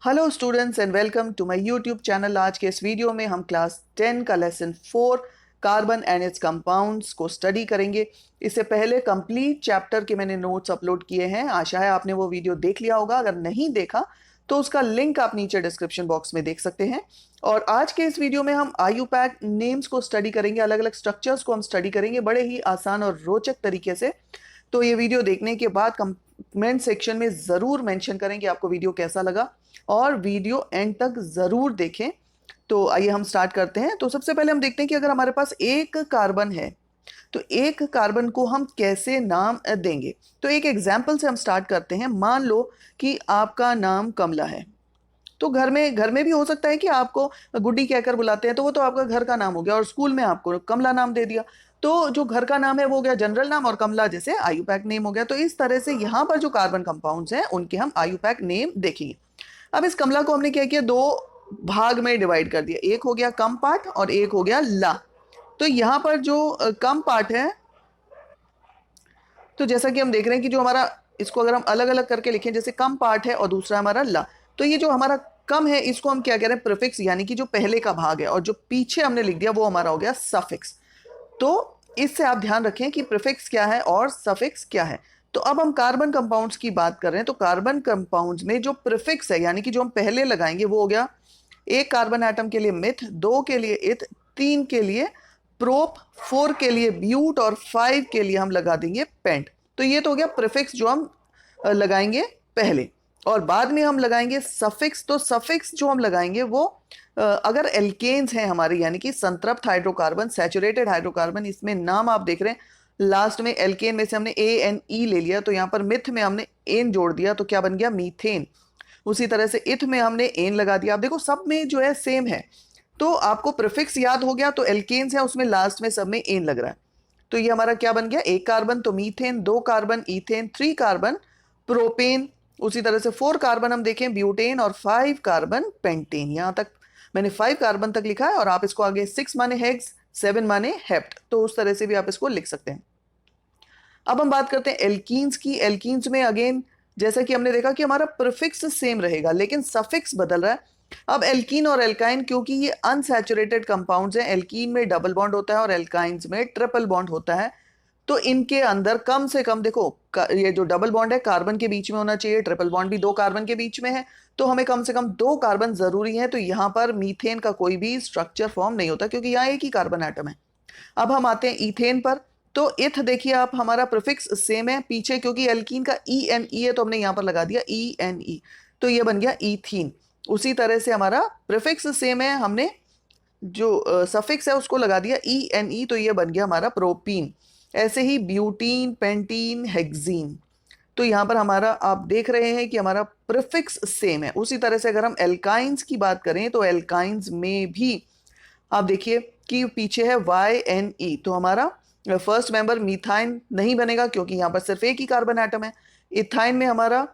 Hello students and welcome to my YouTube channel. आज के इस वीडियो में हम क्लास 10 का lesson 4 carbon and its compounds को स्टडी करेंगे। इससे पहले कंप्लीट चैप्टर के मैंने नोट्स अपलोड किए हैं। आशा है आपने वो वीडियो देख लिया होगा। अगर नहीं देखा तो उसका लिंक आप नीचे डिस्क्रिप्शन बॉक्स में देख सकते हैं। और आज के इस वीडियो में हम IUPAC नेम्स को स्टडी करेंगे, अलग अलग स्ट्रक्चर्स को हम स्टडी करेंगे बड़े ही आसान और रोचक तरीके से। तो ये वीडियो देखने के बाद कमेंट सेक्शन में ज़रूर मेंशन करें कि आपको वीडियो कैसा लगा और वीडियो एंड तक ज़रूर देखें। तो आइए हम स्टार्ट करते हैं। तो सबसे पहले हम देखते हैं कि अगर हमारे पास एक कार्बन है तो एक कार्बन को हम कैसे नाम देंगे। तो एक एग्जाम्पल से हम स्टार्ट करते हैं। मान लो कि आपका नाम कमला है, तो घर में भी हो सकता है कि आपको गुड्डी कहकर बुलाते हैं, तो वो तो आपका घर का नाम हो गया, और स्कूल में आपको कमला नाम दे दिया, तो जो घर का नाम है वो हो गया जनरल नाम, और कमला जैसे IUPAC नेम हो गया। तो इस तरह से यहाँ पर जो कार्बन कंपाउंड्स हैं उनके हम IUPAC नेम देखेंगे। अब इस कमला को हमने क्या किया, दो भाग में डिवाइड कर दिया। एक हो गया कम पार्ट और एक हो गया ला। तो यहाँ पर जो कम पार्ट है, तो जैसा कि हम देख रहे हैं कि जो हमारा, इसको अगर हम अलग अलग करके लिखें, जैसे कम पार्ट है और दूसरा हमारा ला, तो ये जो हमारा कम है इसको हम क्या कह रहे हैं, प्रीफिक्स, यानी कि जो पहले का भाग है, और जो पीछे हमने लिख दिया वो हमारा हो गया सफिक्स। तो इससे आप ध्यान रखें कि प्रीफिक्स क्या है और सफिक्स क्या है। तो अब हम कार्बन कंपाउंड्स की बात कर रहे हैं। तो कार्बन कंपाउंड्स में जो प्रीफिक्स है, यानी कि जो हम पहले लगाएंगे, वो हो गया एक कार्बन एटम के लिए मिथ, दो के लिए इथ, तीन के लिए प्रोप, फोर के लिए ब्यूट और फाइव के लिए हम लगा देंगे पेंट। तो ये तो हो गया प्रीफिक्स जो हम लगाएंगे पहले, और बाद में हम लगाएंगे सफिक्स। तो सफिक्स जो हम लगाएंगे वो अगर एल्केन्स हैं हमारे, यानी कि संतृप्त हाइड्रोकार्बन, सैचुरेटेड हाइड्रोकार्बन, इसमें नाम आप देख रहे हैं लास्ट में एल्केन में से हमने ANE ले लिया, तो यहाँ पर मिथ में हमने एन जोड़ दिया, तो क्या बन गया, मीथेन। उसी तरह से इथ में हमने एन लगा दिया। आप देखो सब में जो है सेम है। तो आपको प्रीफिक्स याद हो गया, तो एल्केन्स है उसमें लास्ट में सब में एन लग रहा है। तो ये हमारा क्या बन गया, एक कार्बन तो मीथेन, दो carbon ethane, three carbon propane, उसी तरह से फोर कार्बन हम देखें ब्यूटेन, और फाइव कार्बन पेंटेन। यहां तक मैंने फाइव कार्बन तक लिखा है, और आप इसको आगे सिक्स माने हेक्स, सेवन माने हेप्ट, तो उस तरह से भी आप इसको लिख सकते हैं। अब हम बात करते हैं एल्कीन्स की। एल्कीन्स में अगेन जैसा कि हमने देखा कि हमारा प्रीफिक्स सेम रहेगा लेकिन सफिक्स बदल रहा है। अब एल्कीन और एल्काइन, क्योंकि ये अनसैचुरेटेड कंपाउंड्स हैं, एल्कीन में डबल बॉन्ड होता है और एल्काइंस में ट्रिपल बॉन्ड होता है, तो इनके अंदर कम से कम देखो ये जो डबल बॉन्ड है कार्बन के बीच में होना चाहिए, ट्रिपल बॉन्ड भी दो कार्बन के बीच में है, तो हमें कम से कम दो कार्बन जरूरी है। तो यहाँ पर मीथेन का कोई भी स्ट्रक्चर फॉर्म नहीं होता क्योंकि यहाँ एक ही कार्बन एटम है। अब हम आते हैं इथेन पर। तो इथ देखिए आप, हमारा प्रीफिक्स सेम है पीछे, क्योंकि एल्कीन का ENE है तो हमने यहां पर लगा दिया ENE, तो ये बन गया इथीन। उसी तरह से हमारा प्रीफिक्स सेम है, हमने जो सफिक्स है उसको लगा दिया ENE, तो ये बन गया हमारा प्रोपीन। ऐसे ही ब्यूटीन, पेंटीन, हेक्सीन, तो यहाँ पर हमारा आप देख रहे हैं कि हमारा प्रीफिक्स सेम है। उसी तरह से अगर हम एल्काइंस की बात करें तो एल्काइंस में भी आप देखिए कि पीछे है YNE, तो हमारा फर्स्ट मेंबर मीथाइन नहीं बनेगा क्योंकि यहाँ पर सिर्फ एक ही कार्बन एटम है। इथाइन में हमारा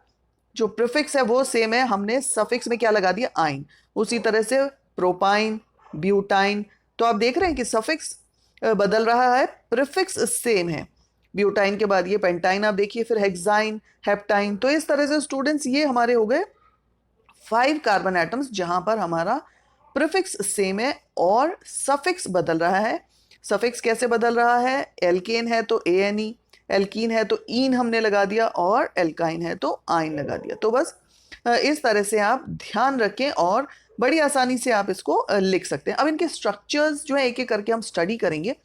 जो प्रीफिक्स है वो सेम है, हमने सफिक्स में क्या लगा दिया, आइन। उसी तरह से प्रोपाइन, ब्यूटाइन, तो आप देख रहे हैं कि सफिक्स बदल रहा है, प्रीफिक्स सेम है। ब्यूटाइन के बाद ये पेंटाइन आप देखिए, फिर हेक्साइन, हेप्टाइन। तो इस तरह से स्टूडेंट्स ये हमारे हो गए फाइव कार्बन एटम्स जहां पर हमारा प्रीफिक्स सेम है और सफिक्स बदल रहा है। सफिक्स कैसे बदल रहा है, एल्केन है तो ANE, एल्कीन है तो ईन हमने लगा दिया, और एल्काइन है तो आइन लगा दिया। तो बस इस तरह से आप ध्यान रखें और बड़ी आसानी से आप इसको लिख सकते हैं। अब इनके स्ट्रक्चर्स जो है एक एक करके हम स्टडी करेंगे।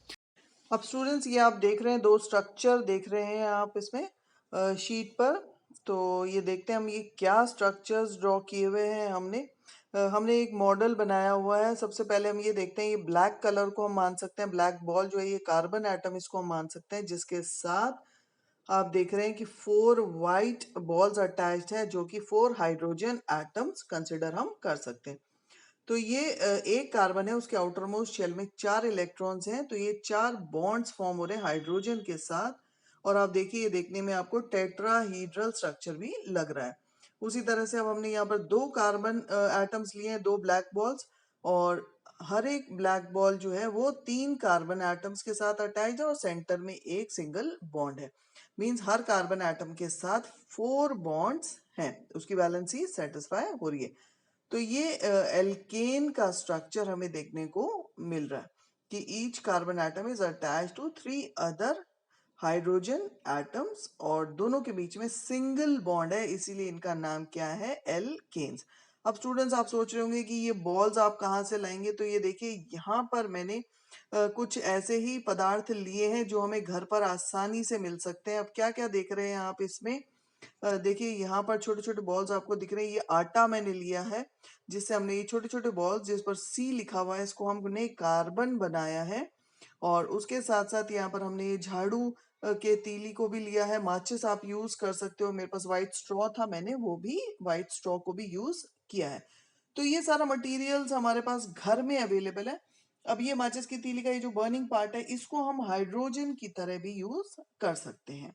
अब स्टूडेंट्स ये आप देख रहे हैं, दो स्ट्रक्चर देख रहे हैं आप इसमें शीट पर। तो ये देखते हैं हम ये क्या स्ट्रक्चर्स ड्रॉ किए हुए हैं। हमने एक मॉडल बनाया हुआ है। सबसे पहले हम ये देखते हैं, ये ब्लैक कलर को हम मान सकते हैं, ब्लैक बॉल जो है ये कार्बन एटम, इसको हम मान सकते हैं, जिसके साथ आप देख रहे हैं कि फोर वाइट बॉल्स अटैच्ड है, जो कि फोर हाइड्रोजन एटम्स कंसिडर हम कर सकते हैं। तो ये एक कार्बन है, उसके आउटर मोस्ट शेल में चार इलेक्ट्रॉन्स हैं, तो ये चार बॉन्ड्स फॉर्म हो रहे हैं हाइड्रोजन के साथ। और आप देखिए ये देखने में आपको टेट्राहीड्रल स्ट्रक्चर भी लग रहा है। उसी तरह से अब हमने यहाँ पर दो कार्बन एटम्स लिए हैं, दो ब्लैक बॉल्स, और हर एक ब्लैक बॉल जो है वो तीन कार्बन एटम्स के साथ अटैच्ड है और सेंटर में एक सिंगल बॉन्ड है। मींस हर कार्बन एटम के साथ फोर बॉन्ड्स हैं, उसकी वैलेंसी सेटिस्फाई हो रही है। तो ये एल्केन का स्ट्रक्चर हमें देखने को मिल रहा है कि each carbon atom is attached to 3 other hydrogen atoms और दोनों के बीच में सिंगल बॉन्ड है, इसीलिए इनका नाम क्या है, एल्केन्स। अब स्टूडेंट्स आप सोच रहे होंगे कि ये बॉल्स आप कहाँ से लाएंगे, तो ये देखिए यहाँ पर मैंने कुछ ऐसे ही पदार्थ लिए हैं जो हमें घर पर आसानी से मिल सकते हैं। अब क्या क्या देख रहे हैं आप इसमें, देखिए यहाँ पर छोटे छोटे बॉल्स आपको दिख रहे हैं, ये आटा मैंने लिया है जिससे हमने ये छोटे छोटे बॉल्स जिस पर सी लिखा हुआ है इसको हमने कार्बन बनाया है। और उसके साथ साथ यहाँ पर हमने ये झाड़ू के तीली को भी लिया है, माचिस आप यूज कर सकते हो, मेरे पास व्हाइट स्ट्रॉ था, मैंने वो भी व्हाइट स्ट्रॉ को भी यूज किया है। तो ये सारा मटेरियल्स हमारे पास घर में अवेलेबल है। अब ये माचिस की तीली का ये जो बर्निंग पार्ट है इसको हम हाइड्रोजन की तरह भी यूज कर सकते हैं।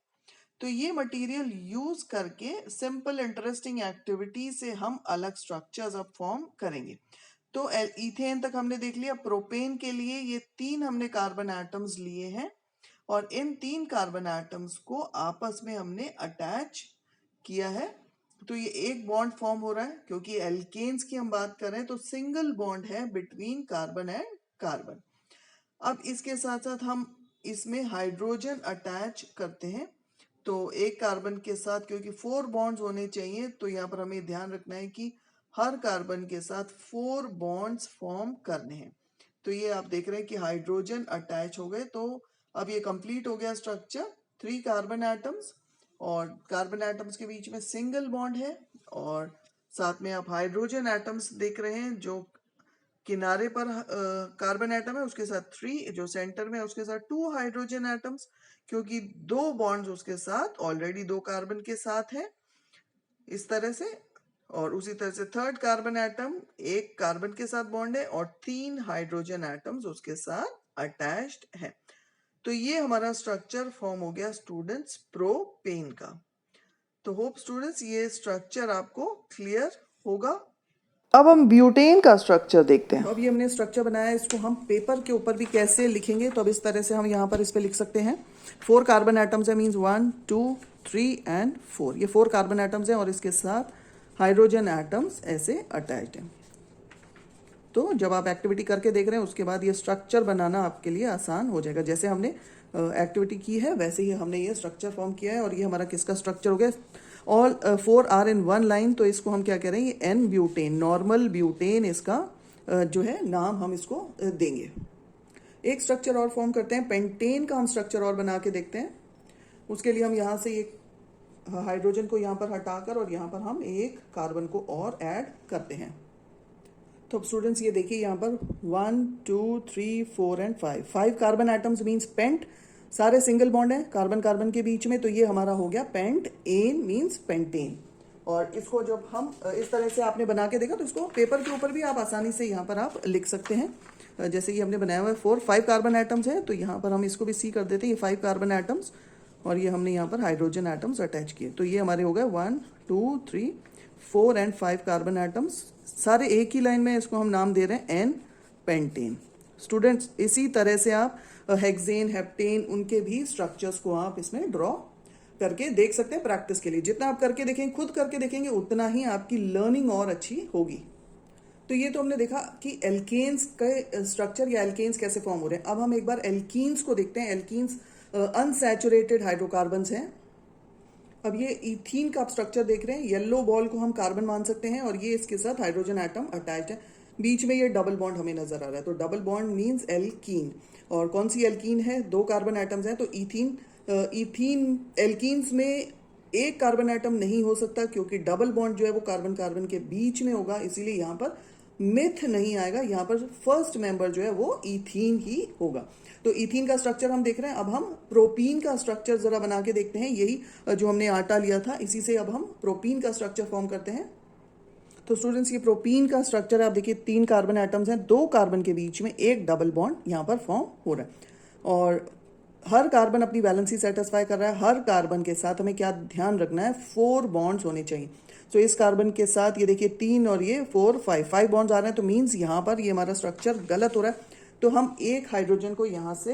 तो ये मटेरियल यूज करके सिंपल इंटरेस्टिंग एक्टिविटी से हम अलग स्ट्रक्चर्स अब फॉर्म करेंगे। तो इथेन तक हमने देख लिया। प्रोपेन के लिए ये 3 हमने कार्बन एटम्स लिए हैं और इन 3 कार्बन एटम्स को आपस में हमने अटैच किया है। तो ये एक बॉन्ड फॉर्म हो रहा है, क्योंकि एल्केन्स की हम बात कर रहे हैं तो सिंगल बॉन्ड है बिटवीन कार्बन एंड कार्बन। अब इसके साथ साथ हम इसमें हाइड्रोजन अटैच करते हैं। तो एक कार्बन के साथ, क्योंकि 4 बॉन्ड्स होने चाहिए, तो यहाँ पर हमें ध्यान रखना है कि हर कार्बन के साथ 4 बॉन्ड्स फॉर्म करने हैं। तो ये आप देख रहे हैं कि हाइड्रोजन अटैच हो गए। तो अब ये कंप्लीट हो गया स्ट्रक्चर, 3 कार्बन एटम्स और कार्बन एटम्स के बीच में सिंगल बॉन्ड है और साथ में आप हाइड्रोजन एटम्स देख रहे हैं जो किनारे पर कार्बन एटम है उसके साथ 3, जो सेंटर में है उसके साथ 2 हाइड्रोजन एटम्स, क्योंकि 2 बॉन्ड्स उसके साथ ऑलरेडी 2 कार्बन के साथ है इस तरह से। और उसी तरह से थर्ड कार्बन एटम एक कार्बन के साथ बॉन्ड है और 3 हाइड्रोजन एटम्स उसके साथ अटैच्ड है। तो ये हमारा स्ट्रक्चर फॉर्म हो गया स्टूडेंट्स प्रोपेन का। तो होप स्टूडेंट्स ये स्ट्रक्चर आपको क्लियर होगा। अब हम ब्यूटेन का स्ट्रक्चर देखते हैं। तो अब ये हमने स्ट्रक्चर बनाया है, इसको हम पेपर के ऊपर भी कैसे लिखेंगे, तो अब इस तरह से हम यहाँ पर इस पे लिख सकते हैं। 4 कार्बन एटम्स है, मींस 1 2 3 एंड 4, ये 4 कार्बन एटम्स हैं और इसके साथ हाइड्रोजन एटम्स ऐसे अटैच्ड हैं। तो जब आप एक्टिविटी करके देख रहे हैं उसके बाद ये स्ट्रक्चर बनाना आपके लिए आसान हो जाएगा। जैसे हमने एक्टिविटी की है वैसे ही हमने ये स्ट्रक्चर फॉर्म किया है और ये हमारा किसका स्ट्रक्चर हो गया, ऑल 4 आर इन 1 लाइन। तो इसको हम क्या कह रहे हैं, ये एन ब्यूटेन, नॉर्मल ब्यूटेन इसका जो है नाम हम इसको देंगे। एक स्ट्रक्चर और फॉर्म करते हैं, पेंटेन का हम स्ट्रक्चर और बना के देखते हैं। उसके लिए हम यहाँ से एक हाइड्रोजन को यहाँ पर हटाकर और यहाँ पर हम एक कार्बन को और ऐड करते हैं। तो अब स्टूडेंट्स ये देखिए यहाँ पर 1 2 3 4 and 5 carbon atoms means pent, सारे सिंगल बॉन्ड हैं कार्बन कार्बन के बीच में, तो ये हमारा हो गया पेंट एन मीन्स पेंटेन। और इसको जब हम इस तरह से आपने बना के देखा तो इसको पेपर के ऊपर भी आप आसानी से यहाँ पर आप लिख सकते हैं। जैसे कि हमने बनाया हुआ है 5 कार्बन एटम्स है, तो यहाँ पर हम इसको भी सी कर देते हैं, ये 5 कार्बन एटम्स और ये हमने यहाँ पर हाइड्रोजन एटम्स अटैच किए। तो ये हमारे हो गए 1 2 3 4 एंड 5 कार्बन एटम्स, सारे एक ही लाइन में, इसको हम नाम दे रहे हैं एन पेंटेन। स्टूडेंट्स इसी तरह से आप हेक्सेन हेप्टेन उनके भी स्ट्रक्चर्स को आप इसमें ड्रॉ करके देख सकते हैं प्रैक्टिस के लिए। जितना आप करके देखेंगे, खुद करके देखेंगे, उतना ही आपकी लर्निंग और अच्छी होगी। तो ये तो हमने देखा कि एल्केन्स के स्ट्रक्चर या एल्केन्स कैसे फॉर्म हो रहे हैं। अब हम एक बार एल्कीन्स को देखते हैं। एल्कीन्स अनसैचुरेटेड हाइड्रोकार्बन्स हैं। अब ये इथीन का आप स्ट्रक्चर देख रहे हैं, येलो बॉल को हम कार्बन मान सकते हैं और ये इसके साथ हाइड्रोजन एटम अटैच्ड है, बीच में ये डबल बॉन्ड हमें नजर आ रहा है, तो डबल बॉन्ड मींस एल्कीन। और कौन सी एल्कीन है, 2 कार्बन एटम्स हैं, तो इथीन एल्कीन्स में एक कार्बन एटम नहीं हो सकता क्योंकि डबल बॉन्ड जो है वो कार्बन कार्बन के बीच में होगा, इसीलिए यहाँ पर मिथ नहीं आएगा, यहाँ पर फर्स्ट मेंबर जो है वो इथीन ही होगा। तो इथीन का स्ट्रक्चर हम देख रहे हैं। अब हम प्रोपीन का स्ट्रक्चर जरा बना के देखते हैं। यही जो हमने आटा लिया था इसी से अब हम प्रोपीन का स्ट्रक्चर फॉर्म करते हैं। तो स्टूडेंट्स ये प्रोपीन का स्ट्रक्चर है। आप देखिए 3 कार्बन एटम्स हैं, 2 कार्बन के बीच में एक डबल बॉन्ड यहाँ पर फॉर्म हो रहा है और हर कार्बन अपनी वैलेंसी सेटिस्फाई कर रहा है। हर कार्बन के साथ हमें क्या ध्यान रखना है, 4 बॉन्ड्स होने चाहिए। तो इस कार्बन के साथ ये देखिए 3 और ये 4 5 बॉन्ड्स आ रहे हैं, तो मीन्स यहाँ पर ये हमारा स्ट्रक्चर गलत हो रहा है, तो हम एक हाइड्रोजन को यहाँ से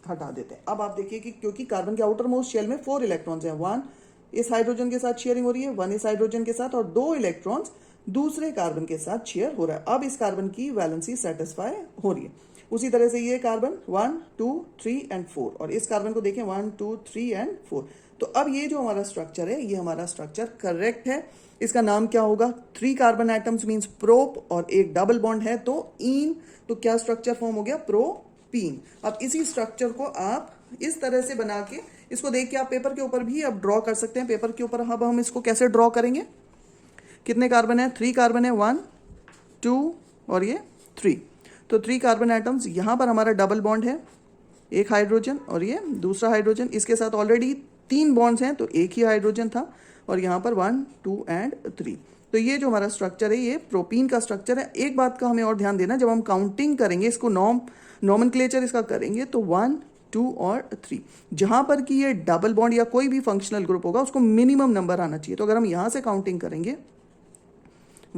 हटा देते हैं। अब आप देखिए कि क्योंकि कार्बन के आउटर मोस्ट शेल में 4 इलेक्ट्रॉन्स हैं, 1 इस हाइड्रोजन के साथ शेयरिंग हो रही है, 1 इस हाइड्रोजन के साथ और 2 इलेक्ट्रॉन्स दूसरे कार्बन के साथ शेयर हो रहा है। अब इस कार्बन की वैलेंसी सेटिस्फाई हो रही है। उसी तरह से ये कार्बन 1 2 3 एंड 4 और इस कार्बन को देखें 1 2 3 एंड 4। तो अब ये जो हमारा स्ट्रक्चर है ये हमारा स्ट्रक्चर करेक्ट है। इसका नाम क्या होगा? 3 कार्बन एटम्स मींस प्रोप और एक डबल बॉन्ड है तो ईन। तो क्या स्ट्रक्चर फॉर्म हो गया? प्रोपीन। अब इसी स्ट्रक्चर को आप इस तरह से बना के इसको देख के आप पेपर के ऊपर भी अब ड्रॉ कर सकते हैं। पेपर के ऊपर अब हम इसको कैसे ड्रॉ करेंगे? कितने कार्बन है? 3 कार्बन है, 1 2 और ये 3। तो 3 कार्बन एटम्स, यहाँ पर हमारा डबल बॉन्ड है, एक हाइड्रोजन और ये दूसरा हाइड्रोजन, इसके साथ ऑलरेडी 3 बॉन्ड्स हैं तो एक ही हाइड्रोजन था और यहाँ पर 1 2 एंड 3। तो ये जो हमारा स्ट्रक्चर है ये प्रोपीन का स्ट्रक्चर है। एक बात का हमें और ध्यान देना, जब हम काउंटिंग करेंगे इसको नॉमेनक्लेचर इसका करेंगे तो 1 2 और 3, जहाँ पर कि ये डबल बॉन्ड या कोई भी फंक्शनल ग्रुप होगा उसको मिनिमम नंबर आना चाहिए। तो अगर हम यहाँ से काउंटिंग करेंगे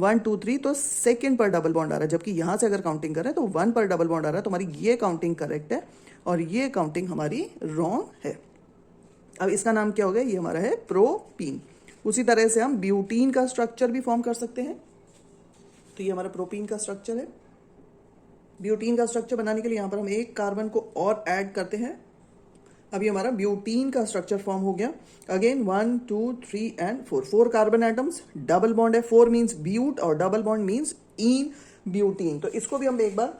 1 2 3 तो सेकंड पर डबल बॉन्ड आ रहा है, जबकि यहाँ से अगर काउंटिंग करें तो 1 पर डबल बॉन्ड आ रहा है। तो हमारी ये काउंटिंग करेक्ट है और ये काउंटिंग हमारी रॉन्ग है। अब इसका नाम क्या हो गया? ये हमारा है प्रोपीन। उसी तरह से हम ब्यूटीन का स्ट्रक्चर भी फॉर्म कर सकते हैं। तो ये हमारा प्रोपीन का स्ट्रक्चर है। ब्यूटीन का स्ट्रक्चर बनाने के लिए यहाँ पर हम एक कार्बन को और ऐड करते हैं। अभी हमारा ब्यूटीन का स्ट्रक्चर फॉर्म हो गया। Again 1 2 3 and 4, 4 carbon atoms, double bond है, 4 मीन्स ब्यूट और double bond means in butene. तो इसको भी हम एक बार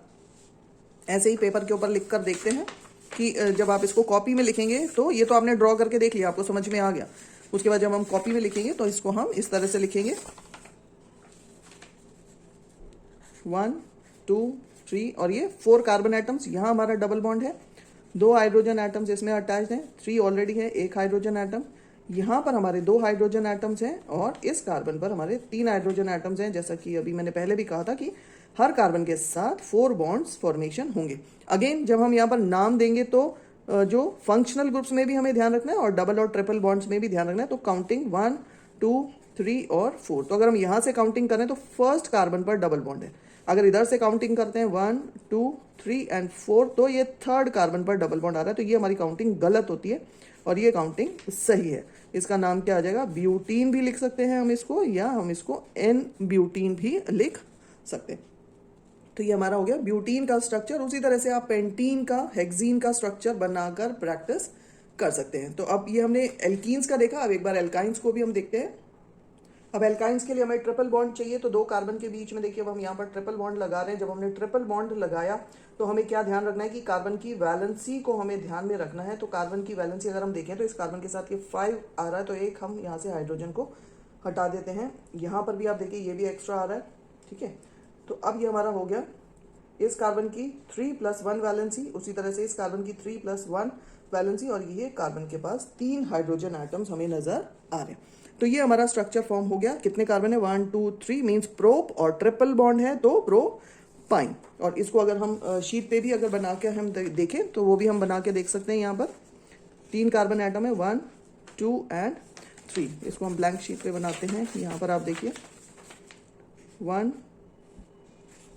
ऐसे ही पेपर के ऊपर लिख कर देखते हैं कि जब आप इसको कॉपी में लिखेंगे तो ये तो आपने ड्रॉ करके देख लिया, आपको समझ में आ गया। उसके बाद जब हम कॉपी में लिखेंगे तो इसको हम इस तरह से लिखेंगे 1 2 3 और ये 4 कार्बन एटम्स, यहाँ हमारा डबल बॉन्ड है, 2 हाइड्रोजन एटम्स इसमें अटैच्ड हैं, 3 ऑलरेडी है, एक हाइड्रोजन एटम, यहाँ पर हमारे 2 हाइड्रोजन एटम्स हैं और इस कार्बन पर हमारे 3 हाइड्रोजन एटम्स हैं। जैसा कि अभी मैंने पहले भी कहा था कि हर कार्बन के साथ 4 बॉन्ड्स फॉर्मेशन होंगे। अगेन जब हम यहाँ पर नाम देंगे तो जो फंक्शनल ग्रुप्स में भी हमें ध्यान रखना है और डबल और ट्रिपल बॉन्ड्स में भी ध्यान रखना है। तो काउंटिंग 1 2 3 और 4। तो अगर हम यहाँ से काउंटिंग करें तो फर्स्ट कार्बन पर डबल बॉन्ड है। अगर इधर से काउंटिंग करते हैं 1 2 3 एंड 4 तो ये थर्ड कार्बन पर डबल बॉन्ड आ रहा है। तो ये हमारी काउंटिंग गलत होती है और ये काउंटिंग सही है। इसका नाम क्या आ जाएगा? ब्यूटीन भी लिख सकते हैं हम इसको, या हम इसको एन ब्यूटीन भी लिख सकते हैं। तो ये हमारा हो गया ब्यूटीन का स्ट्रक्चर। उसी तरह से आप पेंटीन का, हेक्सीन का स्ट्रक्चर बनाकर प्रैक्टिस कर सकते हैं। तो अब ये हमने एल्कीन्स का देखा, अब एक बार एल्काइंस को भी हम देखते हैं। अब एल्काइंस के लिए हमें ट्रिपल बॉन्ड चाहिए। तो 2 कार्बन के बीच में देखिए अब हम यहाँ पर ट्रिपल बॉन्ड लगा रहे हैं। जब हमने ट्रिपल बॉन्ड लगाया तो हमें क्या ध्यान रखना है कि कार्बन की वैलेंसी को हमें ध्यान में रखना है। तो कार्बन की वैलेंसी अगर हम देखें तो इस कार्बन के साथ ये 5 आ रहा है, तो एक हम यहाँ से हाइड्रोजन को हटा देते हैं। यहाँ पर भी आप देखिए ये भी एक्स्ट्रा आ रहा है, ठीक है। तो अब ये हमारा हो गया इस कार्बन की 3+1 वैलेंसी, उसी तरह से इस कार्बन की 3+1 वैलेंसी और ये कार्बन के पास 3 हाइड्रोजन एटम्स हमें नजर आ रहे हैं। तो ये हमारा स्ट्रक्चर फॉर्म हो गया। कितने कार्बन है? 1 2 3 मीन्स प्रोप और ट्रिपल बॉन्ड है तो प्रोपाइन। और इसको अगर हम शीट पे भी अगर बना के हम देखें तो वो भी हम बना के देख सकते हैं। यहाँ पर 3 कार्बन एटम है, 1 2 एंड 3। इसको हम ब्लैंक शीट पे बनाते हैं। यहाँ पर आप देखिए 1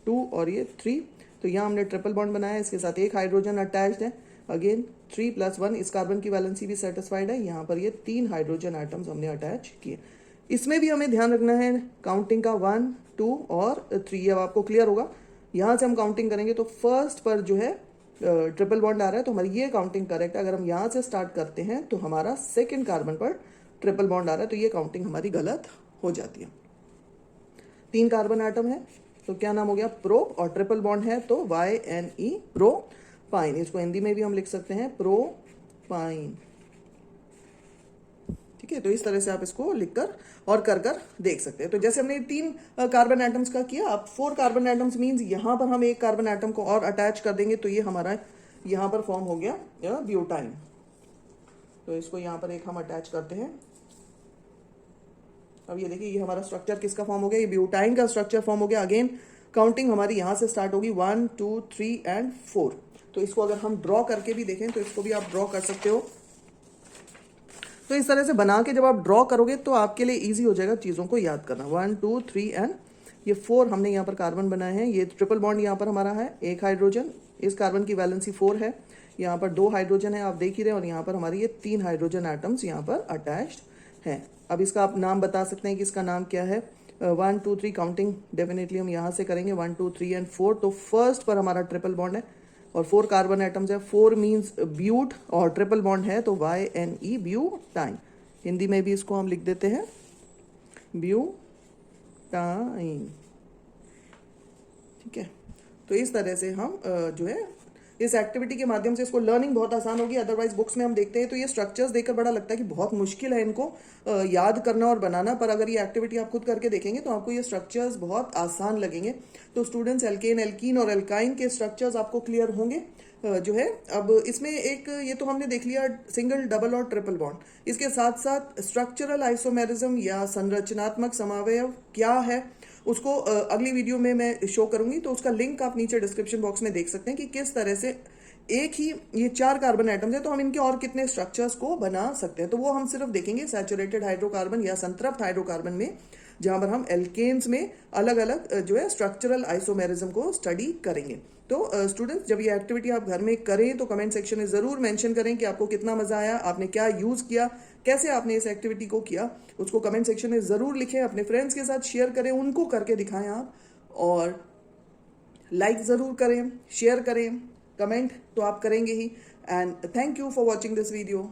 2 और ये 3। तो यहाँ हमने ट्रिपल बॉन्ड बनाया, इसके साथ एक हाइड्रोजन अटैच्ड है। अगेन 3+1, इस कार्बन की वैलेंसी भी सेटिस्फाइड है। यहाँ पर ये 3 हाइड्रोजन एटम्स हमने अटैच किए। इसमें भी हमें ध्यान रखना है काउंटिंग का 1 2 और 3। अब आपको क्लियर होगा, यहाँ से हम काउंटिंग करेंगे तो फर्स्ट पर जो है ट्रिपल बॉन्ड आ रहा है तो हमारी ये काउंटिंग करेक्ट है। अगर हम यहाँ से स्टार्ट करते हैं तो हमारा सेकेंड कार्बन पर ट्रिपल बॉन्ड आ रहा है तो ये काउंटिंग हमारी गलत हो जाती है। 3 कार्बन एटम है तो क्या नाम हो गया? प्रोप और ट्रिपल बॉन्ड है तो YNE प्रोपाइन। इसको हिंदी में भी हम लिख सकते हैं प्रोपाइन, ठीक है। तो इस तरह से आप इसको लिखकर और कर देख सकते हैं। तो जैसे हमने 3 कार्बन एटम्स का किया, अब 4 कार्बन एटम्स मीन्स यहाँ पर हम एक कार्बन एटम को और अटैच कर देंगे तो ये हमारा यहाँ पर फॉर्म हो गया ब्यूटाइन। तो इसको यहाँ पर एक हम अटैच करते हैं। अब ये देखिए ये हमारा स्ट्रक्चर किसका फॉर्म हो गया? ये ब्यूटाइन का स्ट्रक्चर फॉर्म हो गया। अगेन काउंटिंग हमारी यहाँ से स्टार्ट होगी 1 2 3 एंड 4। तो इसको अगर हम ड्रॉ करके भी देखें तो इसको भी आप ड्रॉ कर सकते हो। तो इस तरह से बना के जब आप ड्रॉ करोगे तो आपके लिए ईजी हो जाएगा चीज़ों को याद करना। 1 2 3 एंड ये 4 हमने यहाँ पर कार्बन बनाए हैं। ये ट्रिपल बॉन्ड यहाँ पर हमारा है, एक हाइड्रोजन, इस कार्बन की वैलेंसी 4 है, यहाँ पर 2 हाइड्रोजन है आप देख ही रहे हैं और यहाँ पर हमारी ये 3 हाइड्रोजन एटम्स यहाँ पर अटैच्ड हैं। अब इसका आप नाम बता सकते हैं कि इसका नाम क्या है? 1 2 3 काउंटिंग डेफिनेटली हम यहाँ से करेंगे 1 2 3 एंड 4। तो फर्स्ट पर हमारा ट्रिपल बॉन्ड है और 4 कार्बन एटम्स है। 4 मीन्स ब्यूट और ट्रिपल बॉन्ड है तो YNE ब्यूटाइन। हिंदी में भी इसको हम लिख देते हैं ब्यूटाइन। ठीक है, तो इस तरह से हम जो है इस एक्टिविटी के माध्यम से इसको लर्निंग बहुत आसान होगी। अदरवाइज बुक्स में हम देखते हैं तो ये स्ट्रक्चर्स देखकर बड़ा लगता है कि बहुत मुश्किल है इनको याद करना और बनाना, पर अगर ये एक्टिविटी आप खुद करके देखेंगे तो आपको ये स्ट्रक्चर्स बहुत आसान लगेंगे। तो स्टूडेंट्स एल्केन, एल्कीन और एल्काइन के स्ट्रक्चर्स आपको क्लियर होंगे जो है। अब इसमें एक ये तो हमने देख लिया सिंगल, डबल और ट्रिपल बॉन्ड। इसके साथ साथ स्ट्रक्चरल आइसोमेरिज्म या संरचनात्मक समावयव क्या है उसको अगली वीडियो में मैं शो करूंगी, तो उसका लिंक आप नीचे डिस्क्रिप्शन बॉक्स में देख सकते हैं कि किस तरह से एक ही ये 4 कार्बन एटम्स है तो हम इनके और कितने स्ट्रक्चर्स को बना सकते हैं। तो वो हम सिर्फ देखेंगे सैचुरेटेड हाइड्रोकार्बन या संतृप्त हाइड्रोकार्बन में, जहां पर हम एल्केन्स में अलग अलग जो है स्ट्रक्चरल आइसोमेरिज्म को स्टडी करेंगे। तो स्टूडेंट्स जब ये एक्टिविटी आप घर में करें तो कमेंट सेक्शन में ज़रूर मेंशन करें कि आपको कितना मज़ा आया, आपने क्या यूज़ किया, कैसे आपने इस एक्टिविटी को किया, उसको कमेंट सेक्शन में ज़रूर लिखें। अपने फ्रेंड्स के साथ शेयर करें, उनको करके दिखाएं आप, और लाइक ज़रूर करें, शेयर करें, कमेंट तो आप करेंगे ही। And thank you for watching this video.